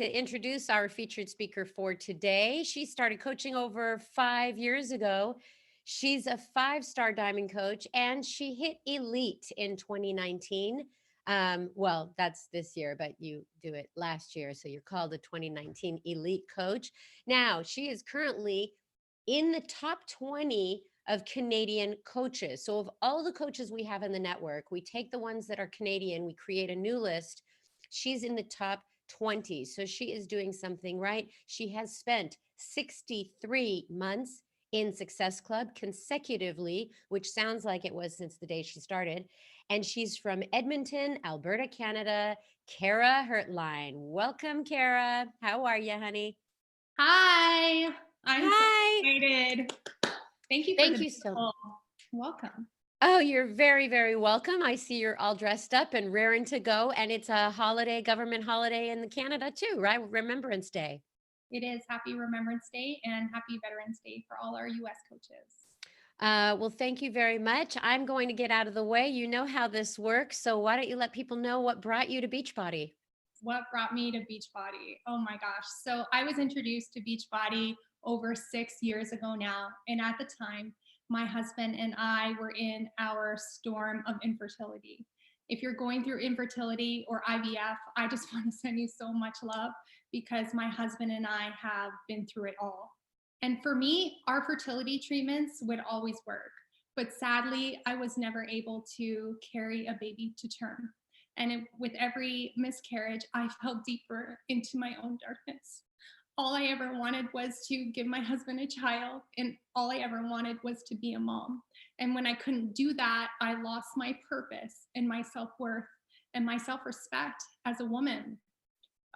to introduce our featured speaker for today. She started coaching over 5 years ago. She's a five-star diamond coach and she hit elite in 2019. Well, that's this year, but you do it last year. So you're called a 2019 elite coach. Now, she is currently in the top 20 of Canadian coaches. So, of all the coaches we have in the network, we take the ones that are Canadian, we create a new list. She's in the top 20. So, she is doing something right. She has spent 63 months in Success Club consecutively, which sounds like it was since the day she started. And she's from Edmonton, Alberta, Canada. Kara Hertlein. Welcome, Kara. How are you, honey? Hi, I'm so Hi. excited. Thank you for Thank the you so beautiful welcome. Oh, you're very, very welcome. I see you're all dressed up and raring to go. And it's a holiday, government holiday in Canada too, right? Remembrance Day. It is Happy Remembrance Day and Happy Veterans Day for all our US coaches. Well, thank you very much. I'm going to get out of the way. You know how this works. So why don't you let people know what brought you to Beachbody? What brought me to Beachbody? Oh my gosh. So I was introduced to Beachbody over 6 years ago now. And at the time, my husband and I were in our storm of infertility. If you're going through infertility or IVF, I just want to send you so much love because my husband and I have been through it all. And for me, our fertility treatments would always work. But sadly, I was never able to carry a baby to term. And with every miscarriage, I fell deeper into my own darkness. All I ever wanted was to give my husband a child, and all I ever wanted was to be a mom. And when I couldn't do that, I lost my purpose and my self worth and my self respect as a woman.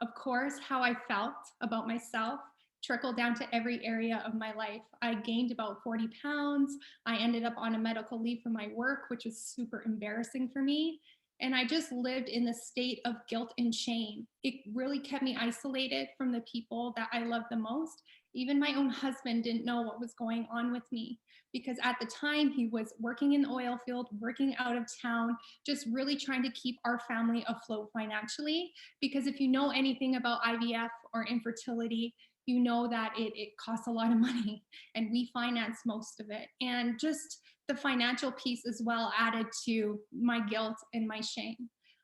Of course, how I felt about myself trickled down to every area of my life. I gained about 40 pounds. I ended up on a medical leave for my work, which was super embarrassing for me. And I just lived in the state of guilt and shame. It really kept me isolated from the people that I love the most. Even my own husband didn't know what was going on with me because at the time he was working in the oil field, working out of town, just really trying to keep our family afloat financially. Because if you know anything about IVF or infertility, you know that it costs a lot of money and we finance most of it. And just the financial piece as well added to my guilt and my shame.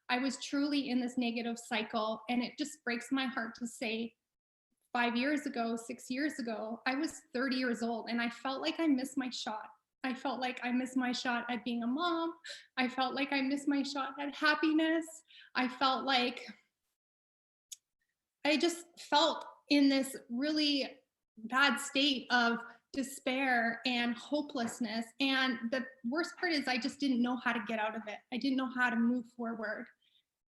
I was truly in this negative cycle, and it just breaks my heart to say 5 years ago, 6 years ago, I was 30 years old and I felt like I missed my shot. I felt like I missed my shot at being a mom. I felt like I missed my shot at happiness. I felt like I just felt in this really bad state of despair and hopelessness. And the worst part is I just didn't know how to get out of it. I didn't know how to move forward.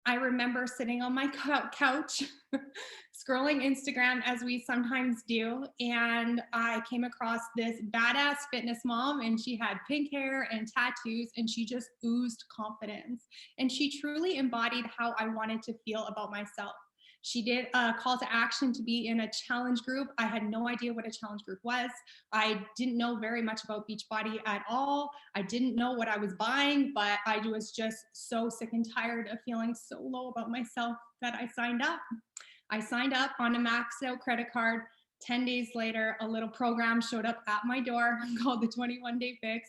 I remember sitting on my couch, scrolling Instagram as we sometimes do, and I came across this badass fitness mom, and she had pink hair and tattoos, and she just oozed confidence. And she truly embodied how I wanted to feel about myself. She did a call to action to be in a challenge group. I had no idea what a challenge group was. I didn't know very much about Beachbody at all. I didn't know what I was buying, but I was just so sick and tired of feeling so low about myself that I signed up. I signed up on a maxed out credit card. 10 days later, a little program showed up at my door called the 21-Day Fix.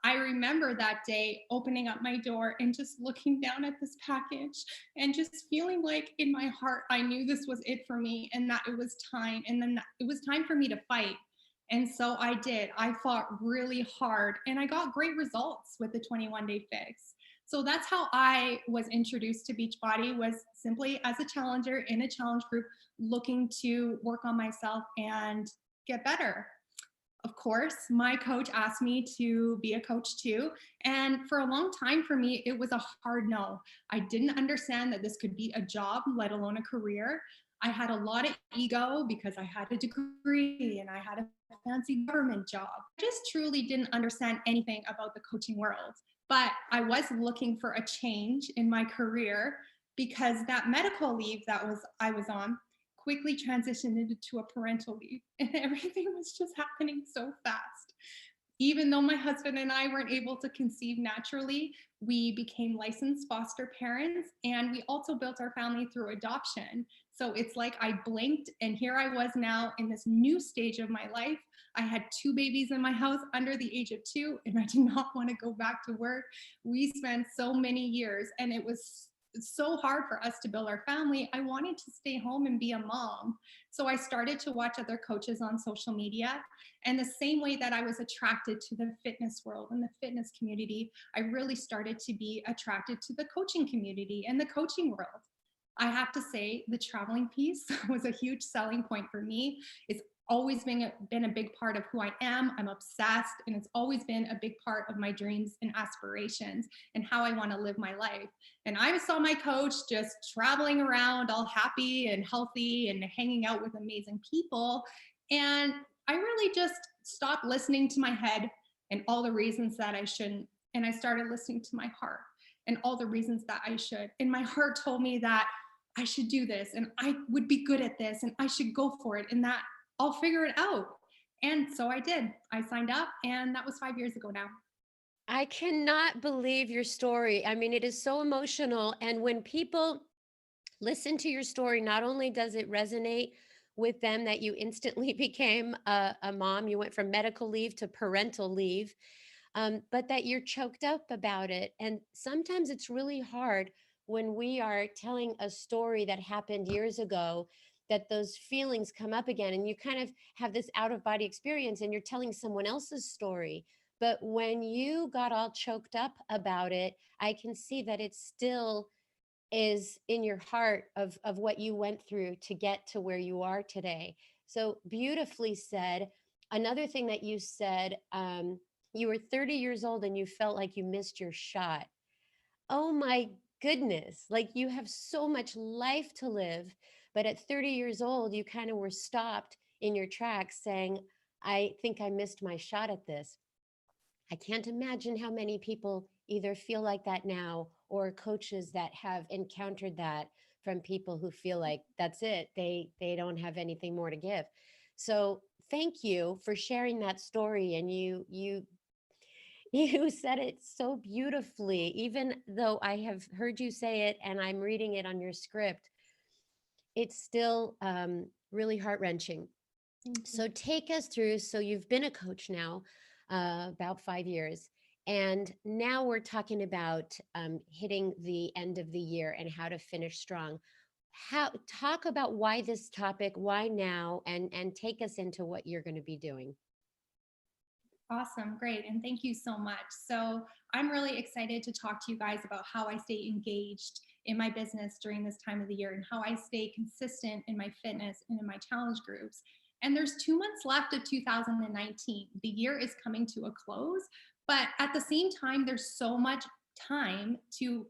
I remember that day opening up my door and just looking down at this package and just feeling like in my heart, I knew this was it for me and that it was time. And then it was time for me to fight. And so I did. I fought really hard and I got great results with the 21-Day Fix. So that's how I was introduced to Beachbody, was simply as a challenger in a challenge group looking to work on myself and get better. Of course, my coach asked me to be a coach too. And for a long time for me, it was a hard no. I didn't understand that this could be a job, let alone a career. I had a lot of ego because I had a degree and I had a fancy government job. I just truly didn't understand anything about the coaching world. But I was looking for a change in my career because that medical leave that I was on quickly transitioned into a parental leave, and everything was just happening so fast. Even though my husband and I weren't able to conceive naturally, we became licensed foster parents, and we also built our family through adoption. So it's like I blinked and here I was now in this new stage of my life. I had two babies in my house under the age of 2, and I did not want to go back to work. We spent so many years, and it was so hard for us to build our family. I wanted to stay home and be a mom. So I started to watch other coaches on social media. And the same way that I was attracted to the fitness world and the fitness community, I really started to be attracted to the coaching community and the coaching world. I have to say, the traveling piece was a huge selling point for me. It's always been a big part of who I am. I'm obsessed, and it's always been a big part of my dreams and aspirations and how I want to live my life. And I saw my coach just traveling around all happy and healthy and hanging out with amazing people. And I really just stopped listening to my head and all the reasons that I shouldn't. And I started listening to my heart and all the reasons that I should. And my heart told me that I should do this and I would be good at this and I should go for it and that I'll figure it out. And so I did. I signed up, and that was 5 years ago now. I cannot believe your story. I mean, it is so emotional. And when people listen to your story, not only does it resonate with them that you instantly became a mom, you went from medical leave to parental leave, but that you're choked up about it. And sometimes it's really hard when we are telling a story that happened years ago, that those feelings come up again and you kind of have this out of body experience and you're telling someone else's story. But when you got all choked up about it, I can see that it still is in your heart of what you went through to get to where you are today. So beautifully said. Another thing that you said, you were 30 years old and you felt like you missed your shot. Oh my goodness. Like you have so much life to live. But at 30 years old, you kind of were stopped in your tracks saying, I think I missed my shot at this. I can't imagine how many people either feel like that now or coaches that have encountered that from people who feel like that's it. They don't have anything more to give. So thank you for sharing that story. And you you said it so beautifully, even though I have heard you say it and I'm reading it on your script, it's still really heart wrenching. Thank you. So take us through. So you've been a coach now about 5 years, and now we're talking about hitting the end of the year and how to finish strong. How talk about why this topic, why now, and take us into what you're going to be doing. Awesome, great, and thank you so much. So I'm really excited to talk to you guys about how I stay engaged in my business during this time of the year and how I stay consistent in my fitness and in my challenge groups. And there's 2 months left of 2019. The year is coming to a close, but at the same time, there's so much time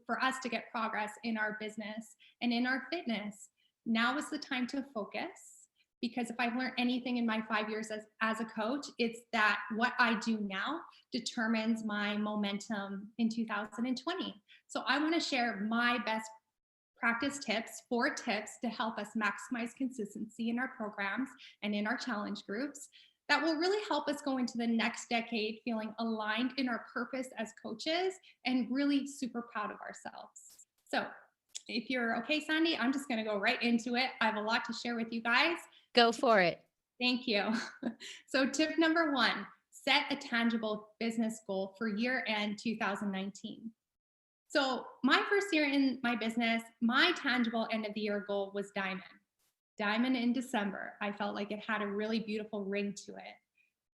for us to get progress in our business and in our fitness. Now is the time to focus, because if I've learned anything in my 5 years as a coach, it's that what I do now determines my momentum in 2020. So I want to share my best practice tips, 4 tips to help us maximize consistency in our programs and in our challenge groups that will really help us go into the next decade feeling aligned in our purpose as coaches and really super proud of ourselves. So if you're okay, Sandy, I'm just going to go right into it. I have a lot to share with you guys. Go for it. Thank you. So tip number 1, set a tangible business goal for year end 2019. So my first year in my business, my tangible end of the year goal was diamond. Diamond in December. I felt like it had a really beautiful ring to it.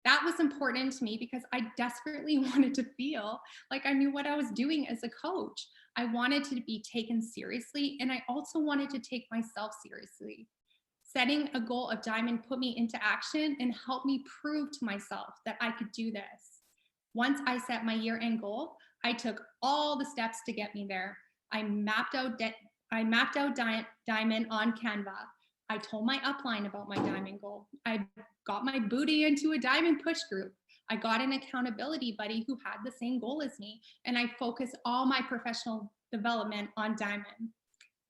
That was important to me because I desperately wanted to feel like I knew what I was doing as a coach. I wanted to be taken seriously, and I also wanted to take myself seriously. Setting a goal of diamond put me into action and helped me prove to myself that I could do this. Once I set my year-end goal, I took all the steps to get me there. I mapped out diamond on Canva. I told my upline about my diamond goal. I got my booty into a diamond push group. I got an accountability buddy who had the same goal as me, and I focused all my professional development on diamond.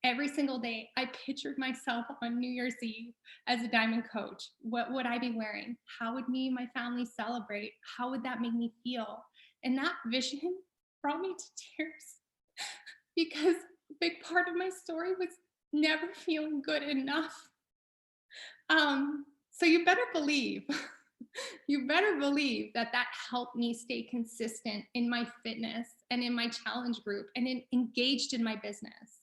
Every single day, I pictured myself on New Year's Eve as a diamond coach. What would I be wearing? How would me and my family celebrate? How would that make me feel? And that vision brought me to tears because a big part of my story was never feeling good enough. So you better believe, you better believe that that helped me stay consistent in my fitness and in my challenge group and engaged in my business.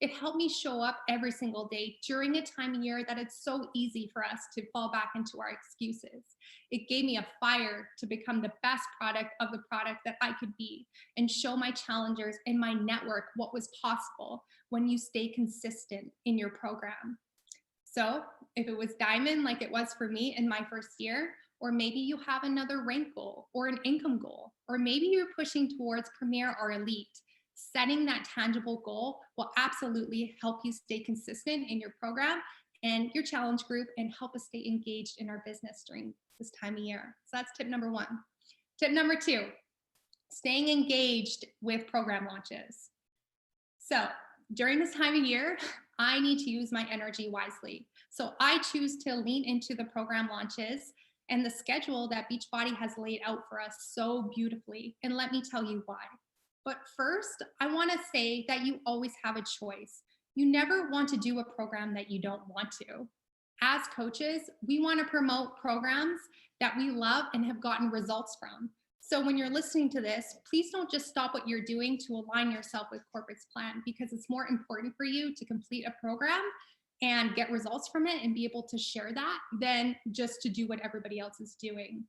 It helped me show up every single day during a time of year that it's so easy for us to fall back into our excuses. It gave me a fire to become the best product of the product that I could be and show my challengers and my network what was possible when you stay consistent in your program. So if it was diamond, like it was for me in my first year, or maybe you have another rank goal or an income goal, or maybe you're pushing towards premier or elite, setting that tangible goal will absolutely help you stay consistent in your program and your challenge group and help us stay engaged in our business during this time of year. So that's tip number one. Tip number two, staying engaged with program launches. So during this time of year, I need to use my energy wisely. So I choose to lean into the program launches and the schedule that Beachbody has laid out for us so beautifully. And let me tell you why. But first, I want to say that you always have a choice. You never want to do a program that you don't want to. As coaches, we want to promote programs that we love and have gotten results from. So when you're listening to this, please don't just stop what you're doing to align yourself with corporate's plan, because it's more important for you to complete a program and get results from it and be able to share that than just to do what everybody else is doing.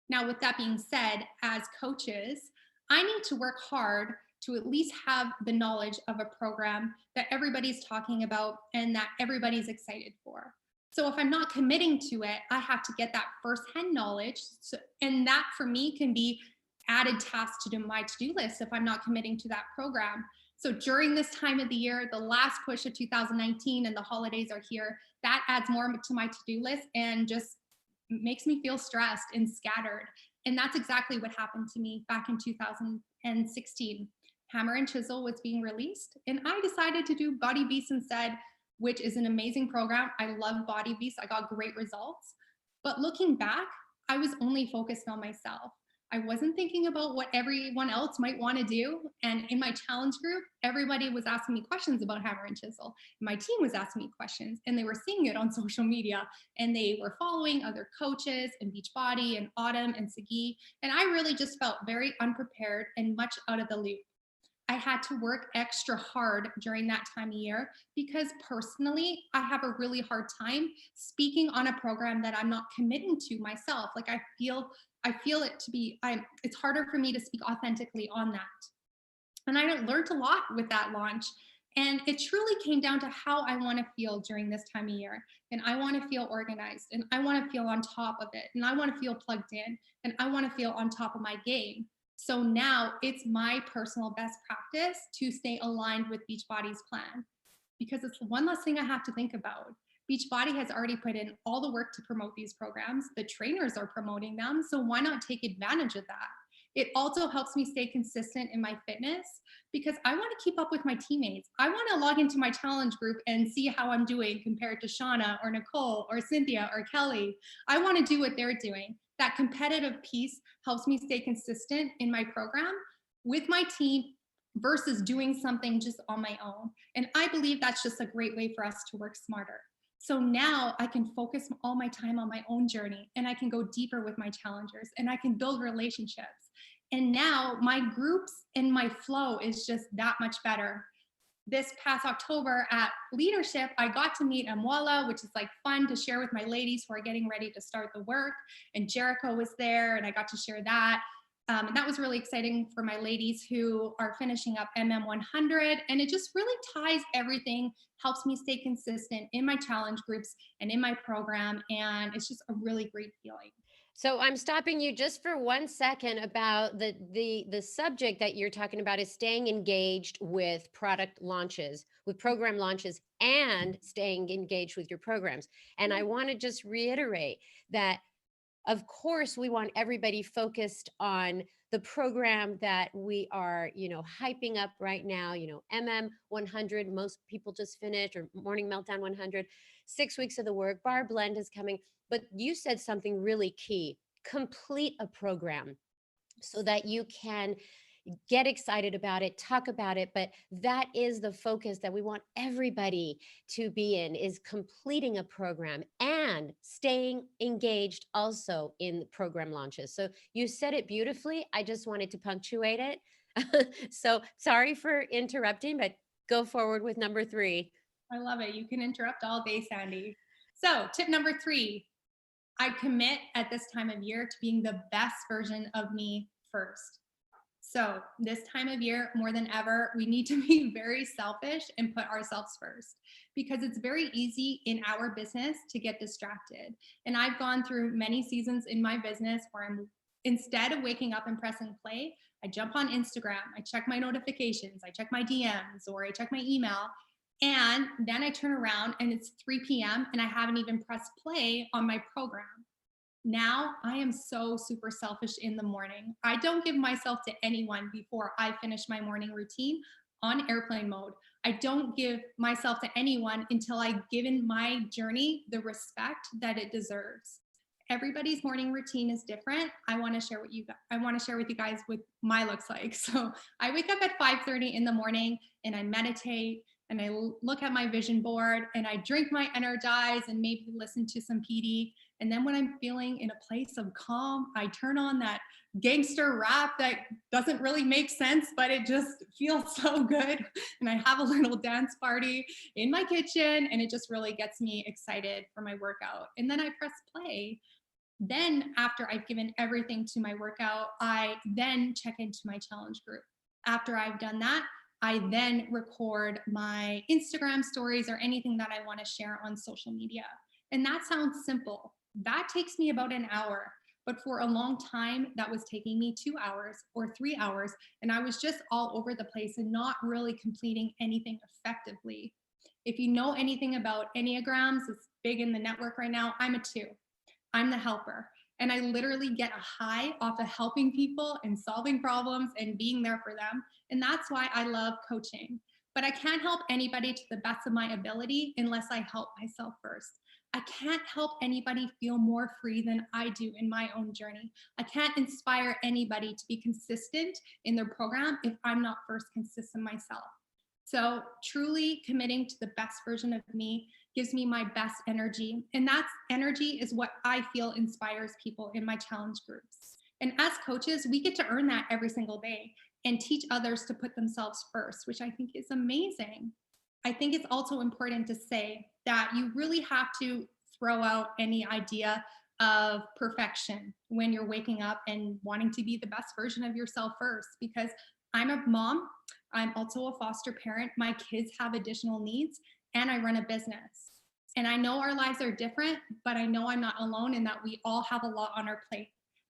Now, with that being said, as coaches, I need to work hard to at least have the knowledge of a program that everybody's talking about and that everybody's excited for. So if I'm not committing to it, I have to get that firsthand knowledge. So, and that for me can be added tasks to do my to-do list if I'm not committing to that program. So during this time of the year, the last push of 2019 and the holidays are here, that adds more to my to-do list and just makes me feel stressed and scattered. And that's exactly what happened to me back in 2016. Hammer and Chisel was being released, and I decided to do Body Beast instead, which is an amazing program. I love Body Beast. I got great results. But looking back, I was only focused on myself. I wasn't thinking about what everyone else might want to do. And in my challenge group, everybody was asking me questions about Hammer and Chisel. My team was asking me questions, and they were seeing it on social media, and they were following other coaches and Beachbody and Autumn and Sagi. And I really just felt very unprepared and much out of the loop. I had to work extra hard during that time of year because personally, I have a really hard time speaking on a program that I'm not committing to myself. Like I feel it to be, it's harder for me to speak authentically on that. And I learned a lot with that launch. And it truly came down to how I want to feel during this time of year. And I want to feel organized, and I want to feel on top of it, and I want to feel plugged in, and I want to feel on top of my game. So now it's my personal best practice to stay aligned with Beachbody's plan, because it's one less thing I have to think about. Beachbody has already put in all the work to promote these programs. The trainers are promoting them. So why not take advantage of that? It also helps me stay consistent in my fitness because I want to keep up with my teammates. I want to log into my challenge group and see how I'm doing compared to Shauna or Nicole or Cynthia or Kelly. I want to do what they're doing. That competitive piece helps me stay consistent in my program with my team versus doing something just on my own. And I believe that's just a great way for us to work smarter. So now I can focus all my time on my own journey, and I can go deeper with my challengers, and I can build relationships. And now my groups and my flow is just that much better. This past October at Leadership, I got to meet Amwala, which is like fun to share with my ladies who are getting ready to start the work. And Jericho was there, and I got to share that. And that was really exciting for my ladies who are finishing up MM100. And it just really ties everything, helps me stay consistent in my challenge groups and in my program. And it's just a really great feeling. So I'm stopping you just for 1 second about the subject that you're talking about is staying engaged with product launches, with program launches, and staying engaged with your programs. And I want to just reiterate that of course we want everybody focused on the program that we are, hyping up right now, MM 100, most people just finished, or Morning Meltdown 100, 6 weeks of the work, bar blend is coming. But you said something really key: complete a program so that you can get excited about it, talk about it, but that is the focus that we want everybody to be in, is completing a program and staying engaged also in program launches. So you said it beautifully. I just wanted to punctuate it. So sorry for interrupting, but go forward with number 3. I love it. You can interrupt all day, Sandy. So, tip number 3, I commit at this time of year to being the best version of me first. So, this time of year, more than ever, we need to be very selfish and put ourselves first, because it's very easy in our business to get distracted. And I've gone through many seasons in my business where instead of waking up and pressing play, I jump on Instagram, I check my notifications, I check my DMs, or I check my email. And then I turn around and it's 3 p.m. and I haven't even pressed play on my program. Now I am so super selfish in the morning. I don't give myself to anyone before I finish my morning routine on airplane mode. I don't give myself to anyone until I've given my journey the respect that it deserves. Everybody's morning routine is different. I want to share with you guys what my looks like. So I wake up at 5:30 in the morning and I meditate and I look at my vision board and I drink my energize and maybe listen to some PD. And then when I'm feeling in a place of calm, I turn on that gangster rap that doesn't really make sense, but it just feels so good. And I have a little dance party in my kitchen and it just really gets me excited for my workout. And then I press play. Then after I've given everything to my workout, I then check into my challenge group. After I've done that, I then record my Instagram stories or anything that I want to share on social media. And that sounds simple. That takes me about an hour. But for a long time, that was taking me 2 hours or 3 hours. And I was just all over the place and not really completing anything effectively. If you know anything about Enneagrams, it's big in the network right now. I'm a 2. I'm the helper. And I literally get a high off of helping people and solving problems and being there for them. And that's why I love coaching. But I can't help anybody to the best of my ability unless I help myself first. I can't help anybody feel more free than I do in my own journey. I can't inspire anybody to be consistent in their program if I'm not first consistent myself. So, truly committing to the best version of me gives me my best energy. And that energy is what I feel inspires people in my challenge groups. And as coaches, we get to earn that every single day and teach others to put themselves first, which I think is amazing. I think it's also important to say that you really have to throw out any idea of perfection when you're waking up and wanting to be the best version of yourself first, because I'm a mom. I'm also a foster parent. My kids have additional needs and I run a business. And I know our lives are different, but I know I'm not alone in that we all have a lot on our plate.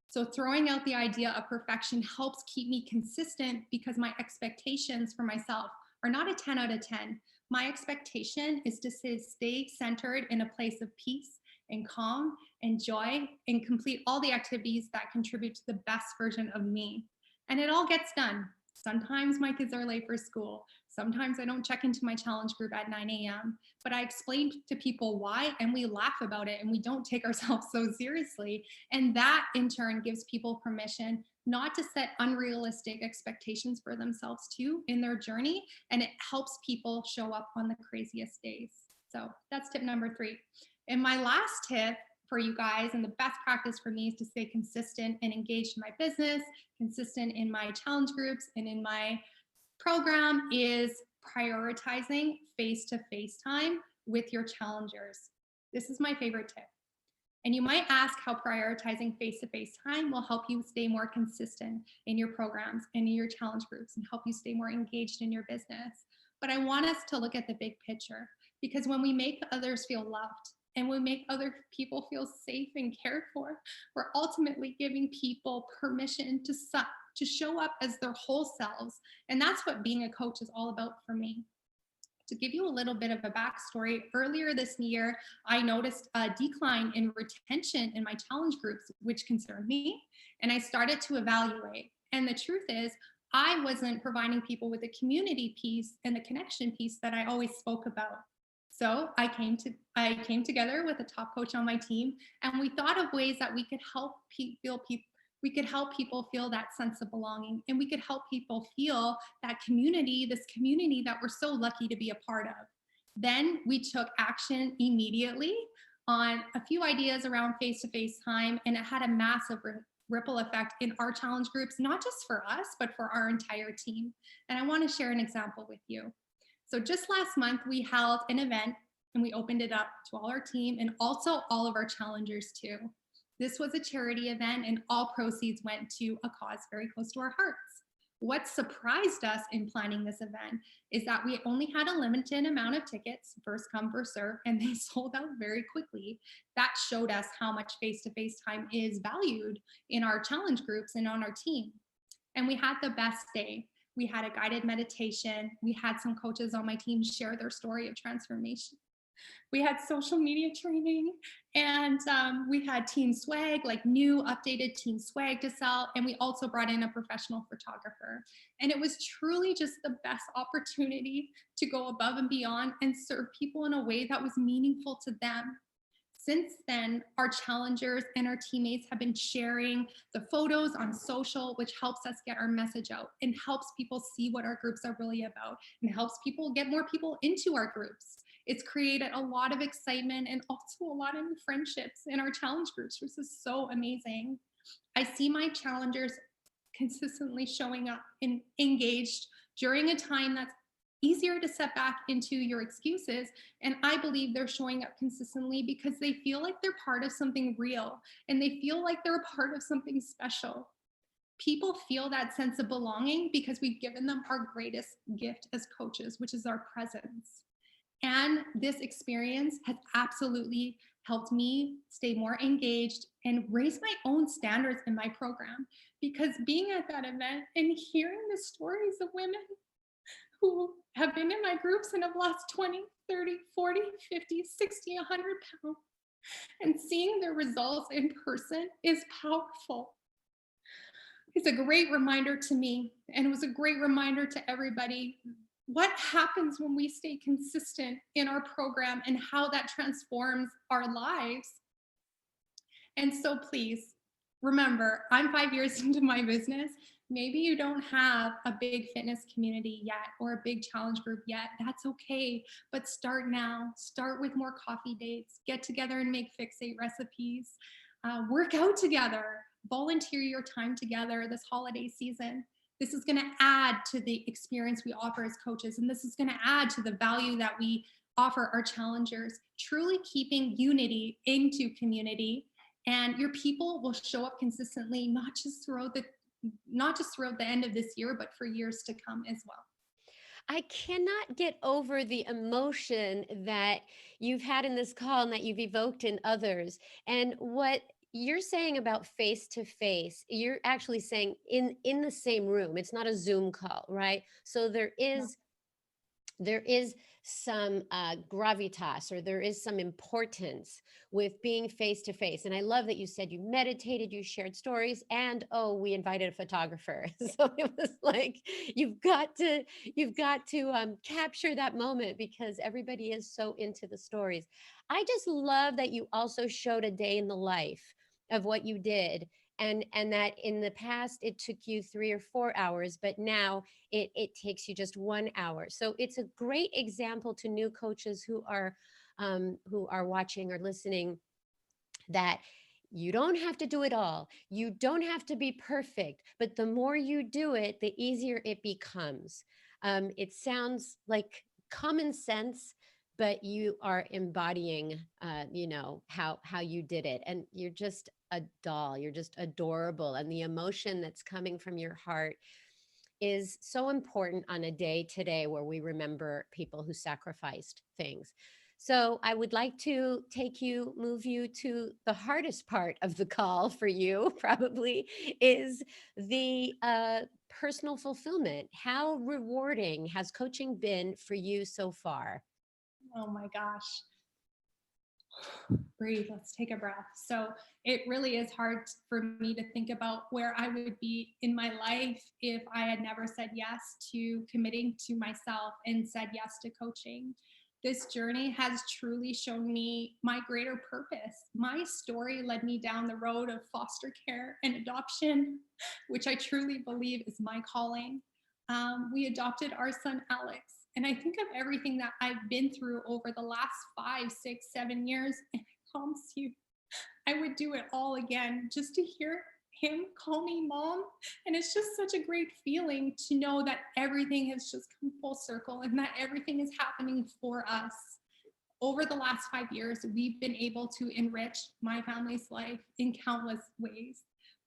So throwing out the idea of perfection helps keep me consistent because my expectations for myself are not a 10 out of 10. My expectation is to stay centered in a place of peace and calm and joy and complete all the activities that contribute to the best version of me. And it all gets done. Sometimes my kids are late for school. Sometimes I don't check into my challenge group at 9 a.m. But I explained to people why, and we laugh about it, and we don't take ourselves so seriously. And that in turn gives people permission not to set unrealistic expectations for themselves too in their journey. And it helps people show up on the craziest days. So that's tip number 3. And my last tip for you guys, and the best practice for me, is to stay consistent and engaged in my business, consistent in my challenge groups and in my program, is prioritizing face-to-face time with your challengers. This is my favorite tip. And you might ask how prioritizing face-to-face time will help you stay more consistent in your programs and in your challenge groups and help you stay more engaged in your business. But I want us to look at the big picture, because when we make others feel loved and we make other people feel safe and cared for, we're ultimately giving people permission to show up as their whole selves. And that's what being a coach is all about for me. To give you a little bit of a backstory, earlier this year, I noticed a decline in retention in my challenge groups, which concerned me. And I started to evaluate. And the truth is, I wasn't providing people with the community piece and the connection piece that I always spoke about. So I came together with a top coach on my team, and we thought of ways that we could help We could help people feel that sense of belonging, and we could help people feel that community, this community that we're so lucky to be a part of. Then we took action immediately on a few ideas around face to face time, and it had a massive ripple effect in our challenge groups, not just for us, but for our entire team. And I want to share an example with you. So, just last month, we held an event and we opened it up to all our team and also all of our challengers, too. This was a charity event, and all proceeds went to a cause very close to our hearts. What surprised us in planning this event is that we only had a limited amount of tickets, first come, first serve, and they sold out very quickly. That showed us how much face to face time is valued in our challenge groups and on our team. And we had the best day. We had a guided meditation. We had some coaches on my team share their story of transformation. We had social media training, and we had team swag, like new updated team swag to sell. And we also brought in a professional photographer. And it was truly just the best opportunity to go above and beyond and serve people in a way that was meaningful to them. Since then, our challengers and our teammates have been sharing the photos on social, which helps us get our message out and helps people see what our groups are really about and helps people get more people into our groups. It's created a lot of excitement and also a lot of new friendships in our challenge groups, which is so amazing. I see my challengers consistently showing up and engaged during a time that's easier to set back into your excuses. And I believe they're showing up consistently because they feel like they're part of something real and they feel like they're a part of something special. People feel that sense of belonging because we've given them our greatest gift as coaches, which is our presence. And this experience has absolutely helped me stay more engaged and raise my own standards in my program. Because being at that event and hearing the stories of women who have been in my groups and have lost 20, 30, 40, 50, 60, 100 pounds, and seeing their results in person is powerful. It's a great reminder to me, and it was a great reminder to everybody what happens when we stay consistent in our program and how that transforms our lives. And so please remember, I'm 5 years into my business. Maybe you don't have a big fitness community yet or a big challenge group yet. That's okay. But start now. Start with more coffee dates. Get together and make fixate recipes. Work out together. Volunteer your time together this holiday season. This is going to add to the experience we offer as coaches, and this is going to add to the value that we offer our challengers, truly keeping unity into community. And your people will show up consistently, not just throughout the end of this year, but for years to come as well. I cannot get over the emotion that you've had in this call and that you've evoked in others. And what you're saying about face to face, you're actually saying in the same room. It's not a Zoom call, right? So there is some gravitas, or there is some importance with being face to face. And I love that you said you meditated, you shared stories, and oh, we invited a photographer. So it was like you've got to capture that moment because everybody is so into the stories. I just love that you also showed a day in the life of what you did, and that in the past it took you 3 or 4 hours, but now it takes you just 1 hour. So it's a great example to new coaches who are watching or listening, that you don't have to do it all. You don't have to be perfect, but the more you do it, the easier it becomes. It sounds like common sense, but you are embodying, how you did it, and you're just a doll. You're just adorable, and the emotion that's coming from your heart is so important on a day today where we remember people who sacrificed things. So I would like to move you to the hardest part of the call for you, probably, is the personal fulfillment. How rewarding has coaching been for you so far? Oh my gosh. Breathe, let's take a breath. So it really is hard for me to think about where I would be in my life if I had never said yes to committing to myself and said yes to coaching. This journey has truly shown me my greater purpose. My story led me down the road of foster care and adoption, which I truly believe is my calling. We adopted our son Alex. And I think of everything that I've been through over the last 5, 6, 7 years. And I promise you, I would do it all again just to hear him call me mom. And it's just such a great feeling to know that everything has just come full circle and that everything is happening for us. Over the last 5 years, we've been able to enrich my family's life in countless ways.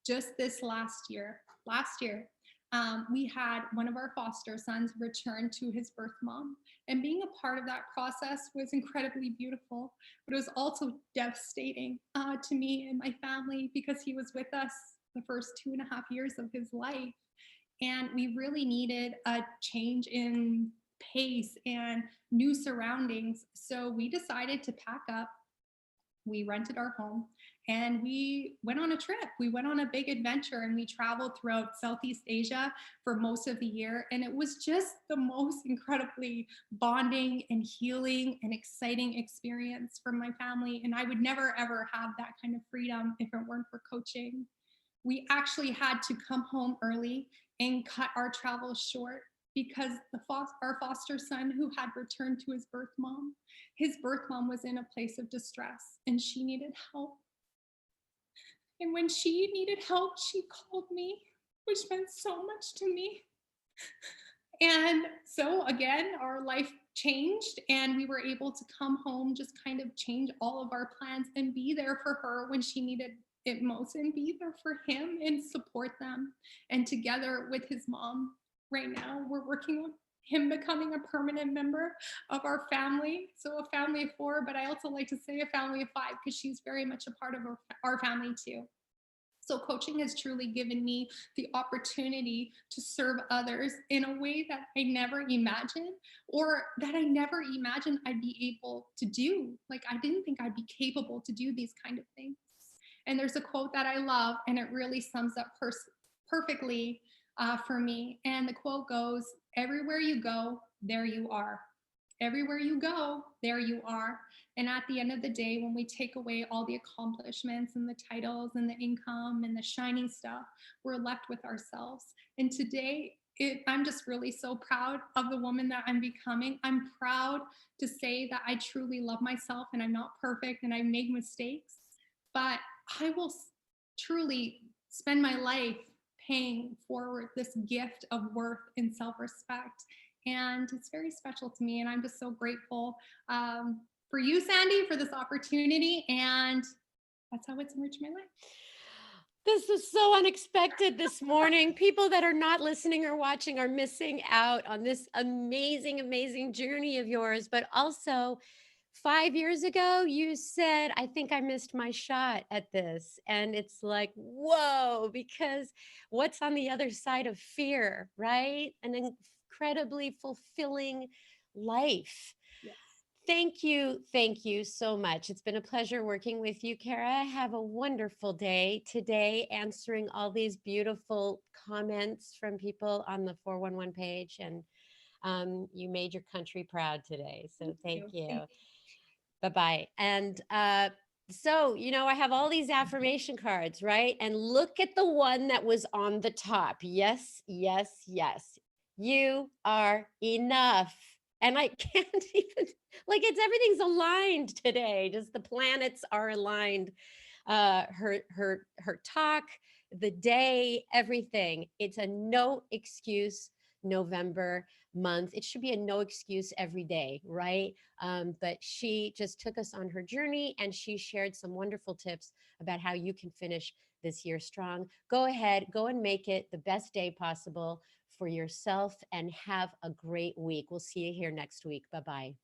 Just this last year, we had one of our foster sons return to his birth mom. And being a part of that process was incredibly beautiful, but it was also devastating to me and my family because he was with us the first 2.5 years of his life. And we really needed a change in pace and new surroundings. So we decided to pack up. We rented our home and we went on a trip. We went on a big adventure and we traveled throughout Southeast Asia for most of the year. And it was just the most incredibly bonding and healing and exciting experience for my family. And I would never, ever have that kind of freedom if it weren't for coaching. We actually had to come home early and cut our travels short because our foster son who had returned to his birth mom was in a place of distress and she needed help. And when she needed help, she called me, which meant so much to me. And so again, our life changed and we were able to come home, just kind of change all of our plans and be there for her when she needed it most and be there for him and support them. And together with his mom, right now, we're working on him becoming a permanent member of our family. So a family of four, but I also like to say a family of five because she's very much a part of our family too. So coaching has truly given me the opportunity to serve others in a way that I never imagined or that I never imagined I'd be able to do. Like I didn't think I'd be capable to do these kind of things. And there's a quote that I love and it really sums up perfectly for me. And the quote goes, everywhere you go, there you are. Everywhere you go, there you are. And at the end of the day, when we take away all the accomplishments and the titles and the income and the shiny stuff, we're left with ourselves. And today, I'm just really so proud of the woman that I'm becoming. I'm proud to say that I truly love myself and I'm not perfect and I make mistakes, but I will truly spend my life paying forward this gift of worth and self-respect. And it's very special to me. And I'm just so grateful for you, Sandy, for this opportunity. And that's how it's enriched my life. This is so unexpected this morning. People that are not listening or watching are missing out on this amazing, amazing journey of yours. But also, 5 years ago, you said, I think I missed my shot at this. And it's like, whoa, because what's on the other side of fear, right? An incredibly fulfilling life. Yes. Thank you so much. It's been a pleasure working with you, Kara. Have a wonderful day today, answering all these beautiful comments from people on the 411 page. And you made your country proud today. So thank you. Bye-bye. And so, I have all these affirmation cards, right? And look at the one that was on the top. Yes, yes, yes. You are enough. And I can't even, everything's aligned today. Just the planets are aligned. Her talk, the day, everything. It's a no excuse November month. It should be a no excuse every day, right? But she just took us on her journey and she shared some wonderful tips about how you can finish this year strong. Go ahead, go and make it the best day possible for yourself and have a great week. We'll see you here next week. Bye-bye.